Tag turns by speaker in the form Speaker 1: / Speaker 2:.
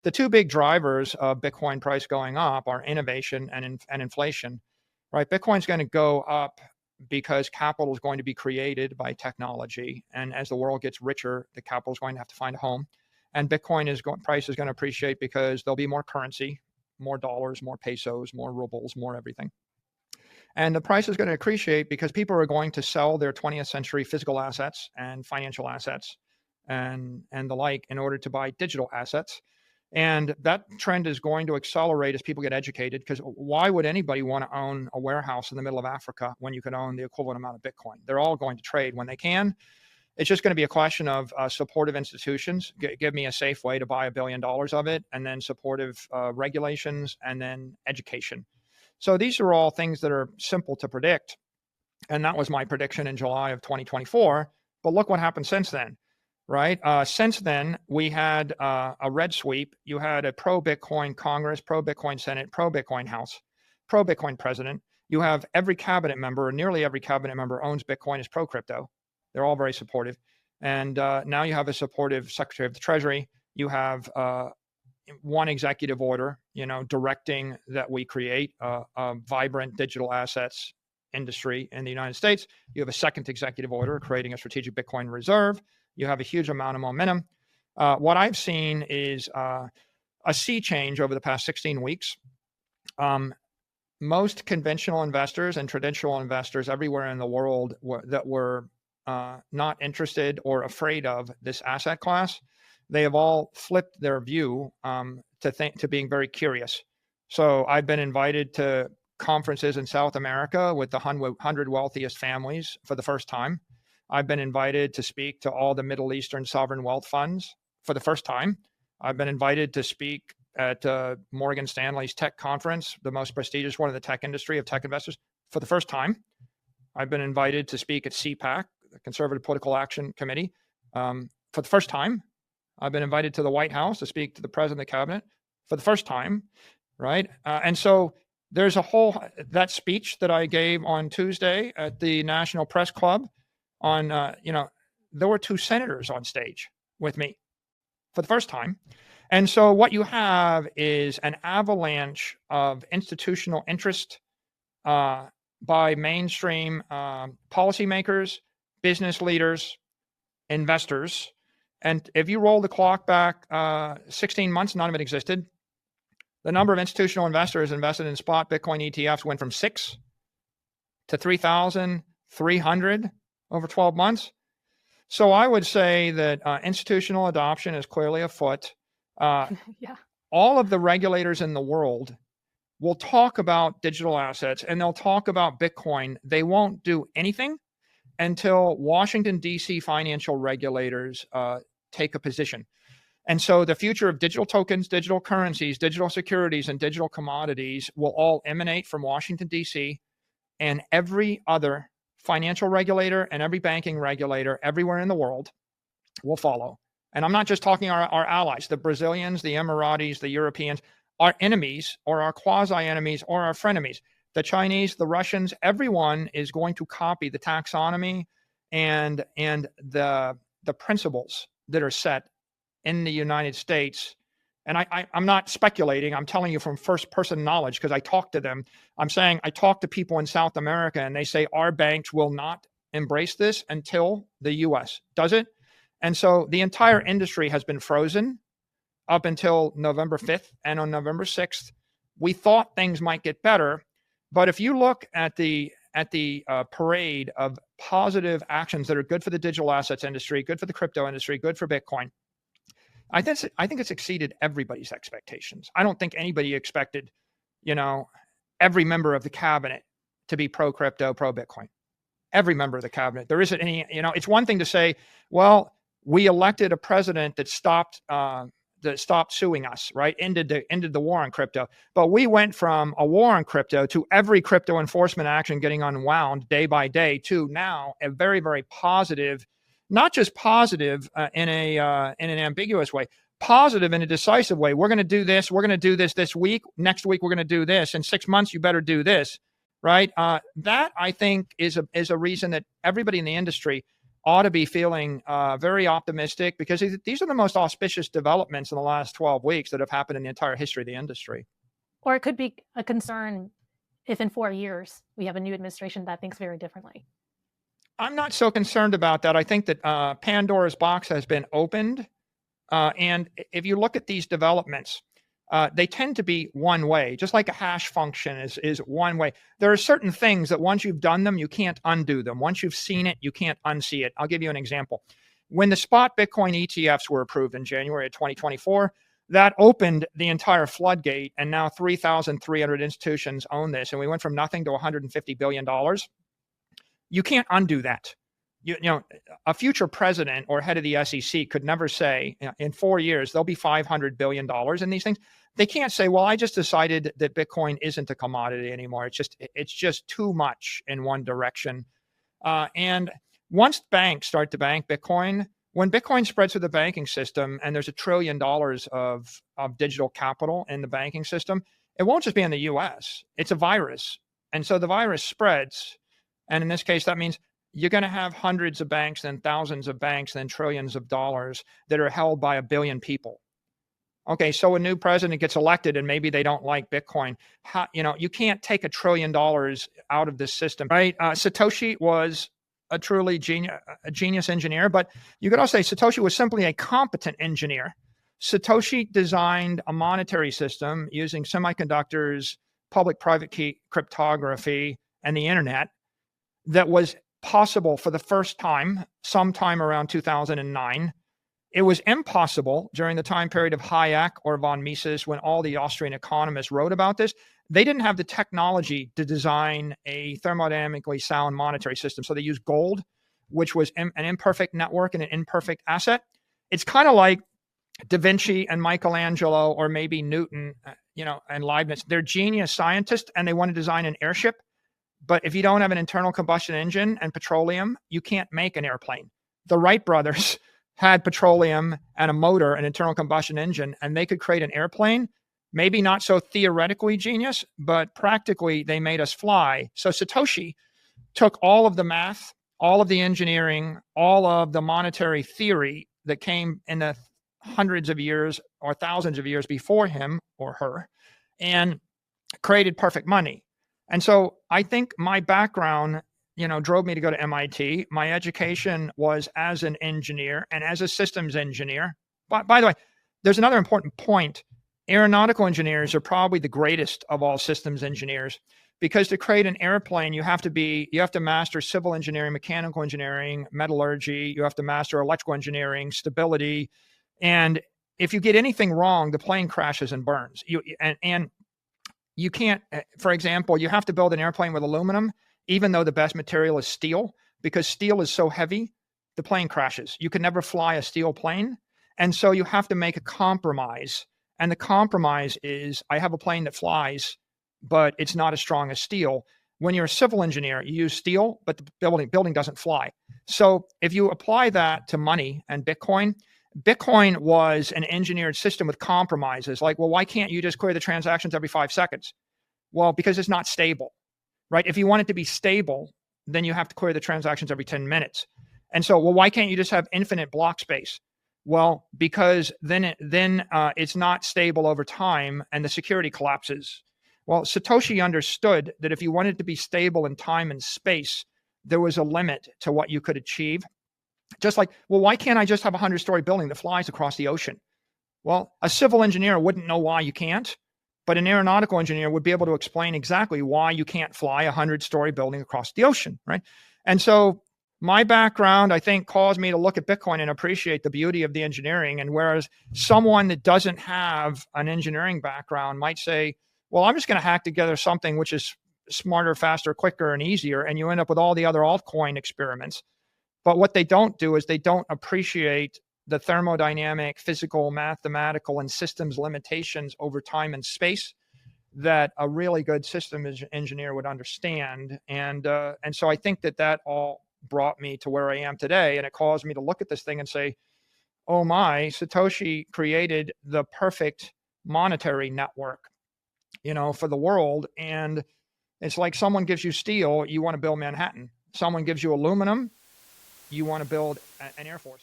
Speaker 1: the two big drivers of Bitcoin price going up are innovation and inflation, right? Bitcoin's going to go up because capital is going to be created by technology. And as the world gets richer, the capital is going to have to find a home. And Bitcoin price is going to appreciate because there'll be more currency, more dollars, more pesos, more rubles, more everything. And the price is going to appreciate because people are going to sell their 20th century physical assets and financial assets and the like in order to buy digital assets. And that trend is going to accelerate as people get educated, because why would anybody want to own a warehouse in the middle of Africa when you can own the equivalent amount of Bitcoin? They're all going to trade when they can. It's just going to be a question of supportive institutions. Give me a safe way to buy $1 billion of it, and then supportive regulations, and then education. So these are all things that are simple to predict. And that was my prediction in July of 2024. But look what happened since then, right? Since then, we had a red sweep. You had a pro-Bitcoin Congress, pro-Bitcoin Senate, pro-Bitcoin House, pro-Bitcoin president. You have every cabinet member, or nearly every cabinet member, owns Bitcoin, is pro-crypto. They're all very supportive. And now you have a supportive Secretary of the Treasury. You have one executive order, directing that we create a vibrant digital assets industry in the United States. You have a second executive order creating a strategic Bitcoin reserve. You have a huge amount of momentum. What I've seen is a sea change over the past 16 weeks. Most conventional investors and traditional investors everywhere in the world that were not interested or afraid of this asset class, they have all flipped their view to being very curious. So I've been invited to conferences in South America with the 100 wealthiest families for the first time. I've been invited to speak to all the Middle Eastern sovereign wealth funds for the first time. I've been invited to speak at Morgan Stanley's tech conference, the most prestigious one in the tech industry of tech investors, for the first time. I've been invited to speak at CPAC, the Conservative Political Action Committee, for the first time. I've been invited to the White House to speak to the president of the cabinet for the first time, right? And so there's that speech that I gave on Tuesday at the National Press Club on, there were 2 senators on stage with me for the first time. And so what you have is an avalanche of institutional interest by mainstream policymakers, business leaders, investors. And if you roll the clock back 16 months, none of it existed. The number of institutional investors invested in spot Bitcoin ETFs went from 6 to 3,300 over 12 months. So I would say that institutional adoption is clearly afoot.
Speaker 2: Yeah.
Speaker 1: All of the regulators in the world will talk about digital assets and they'll talk about Bitcoin. They won't do anything until Washington, D.C. financial regulators take a position. And so the future of digital tokens, digital currencies, digital securities, and digital commodities will all emanate from Washington, D.C., and every other financial regulator and every banking regulator everywhere in the world will follow. And I'm not just talking our allies, the Brazilians, the Emiratis, the Europeans, our enemies or our quasi-enemies or our frenemies, the Chinese, the Russians, everyone is going to copy the taxonomy and the principles that are set in the United States. And I'm not speculating. I'm telling you from first-person knowledge because I talk to them. I'm saying I talk to people in South America, and they say our banks will not embrace this until the U.S. does it. And so the entire industry has been frozen up until November 5th. And on November 6th, we thought things might get better. But if you look at the parade of positive actions that are good for the digital assets industry, good for the crypto industry, good for Bitcoin, I think it's exceeded everybody's expectations. I don't think anybody expected, every member of the cabinet to be pro-crypto, pro-Bitcoin. Every member of the cabinet. There isn't any, it's one thing to say, well, we elected a president that stopped suing us, right? Ended the war on crypto. But we went from a war on crypto to every crypto enforcement action getting unwound day by day to now a very, very positive, not just positive in an ambiguous way, positive in a decisive way. We're going to do this. We're going to do this week. Next week, we're going to do this. In 6 months, you better do this, right? That I think is a reason that everybody in the industry ought to be feeling very optimistic, because these are the most auspicious developments in the last 12 weeks that have happened in the entire history of the industry.
Speaker 2: Or it could be a concern if in 4 years we have a new administration that thinks very differently.
Speaker 1: I'm not so concerned about that. I think that Pandora's box has been opened. And if you look at these developments, they tend to be one way, just like a hash function is one way. There are certain things that once you've done them, you can't undo them. Once you've seen it, you can't unsee it. I'll give you an example. When the spot Bitcoin ETFs were approved in January of 2024, that opened the entire floodgate, and now 3,300 institutions own this, and we went from nothing to $150 billion. You can't undo that. You know, a future president or head of the SEC could never say, in 4 years, there'll be $500 billion in these things. They can't say, well, I just decided that Bitcoin isn't a commodity anymore. It's just too much in one direction. And once banks start to bank Bitcoin, when Bitcoin spreads through the banking system and there's $1 trillion of digital capital in the banking system, it won't just be in the US. It's a virus. And so the virus spreads. And in this case, that means you're going to have hundreds of banks, then thousands of banks, then trillions of dollars that are held by 1 billion people. Okay, so a new president gets elected and maybe they don't like Bitcoin. You can't take $1 trillion out of this system, right? Satoshi was a truly genius engineer, but you could also say Satoshi was simply a competent engineer. Satoshi designed a monetary system using semiconductors, public-private key cryptography, and the internet that was possible for the first time sometime around 2009. It was impossible during the time period of Hayek or von Mises, when all the Austrian economists wrote about this. They didn't have the technology to design a thermodynamically sound monetary system. So they used gold, which was an imperfect network and an imperfect asset. It's kind of like Da Vinci and Michelangelo, or maybe Newton, and Leibniz. They're genius scientists and they want to design an airship. But if you don't have an internal combustion engine and petroleum, you can't make an airplane. The Wright brothers had petroleum and a motor, an internal combustion engine, and they could create an airplane. Maybe not so theoretically genius, but practically they made us fly. So Satoshi took all of the math, all of the engineering, all of the monetary theory that came in the hundreds of years or thousands of years before him or her, and created perfect money. And so I think my background, drove me to go to MIT. My education was as an engineer and as a systems engineer. By the way, there's another important point. Aeronautical engineers are probably the greatest of all systems engineers, because to create an airplane, you have to master civil engineering, mechanical engineering, metallurgy. You have to master electrical engineering, stability. And if you get anything wrong, the plane crashes and burns. You can't, for example, you have to build an airplane with aluminum, even though the best material is steel, because steel is so heavy, the plane crashes. You can never fly a steel plane. And so you have to make a compromise. And the compromise is, I have a plane that flies, but it's not as strong as steel. When you're a civil engineer, you use steel, but the building doesn't fly. So if you apply that to money and Bitcoin was an engineered system with compromises. Like, well, why can't you just clear the transactions every 5 seconds? Well, because it's not stable, right? If you want it to be stable, then you have to clear the transactions every 10 minutes. And so, well, why can't you just have infinite block space? Well, because then it's not stable over time and the security collapses. Well, Satoshi understood that if you wanted to be stable in time and space, there was a limit to what you could achieve. Just like, well, why can't I just have a 100-story building that flies across the ocean? Well, a civil engineer wouldn't know why you can't, but an aeronautical engineer would be able to explain exactly why you can't fly a 100-story building across the ocean, right? And so my background, I think, caused me to look at Bitcoin and appreciate the beauty of the engineering. And whereas someone that doesn't have an engineering background might say, well, I'm just going to hack together something which is smarter, faster, quicker, and easier, and you end up with all the other altcoin experiments. But what they don't do is they don't appreciate the thermodynamic, physical, mathematical, and systems limitations over time and space that a really good system engineer would understand. And so I think that all brought me to where I am today. And it caused me to look at this thing and say, oh my, Satoshi created the perfect monetary network, for the world. And it's like someone gives you steel, you want to build Manhattan. Someone gives you aluminum, you want to build an Air Force.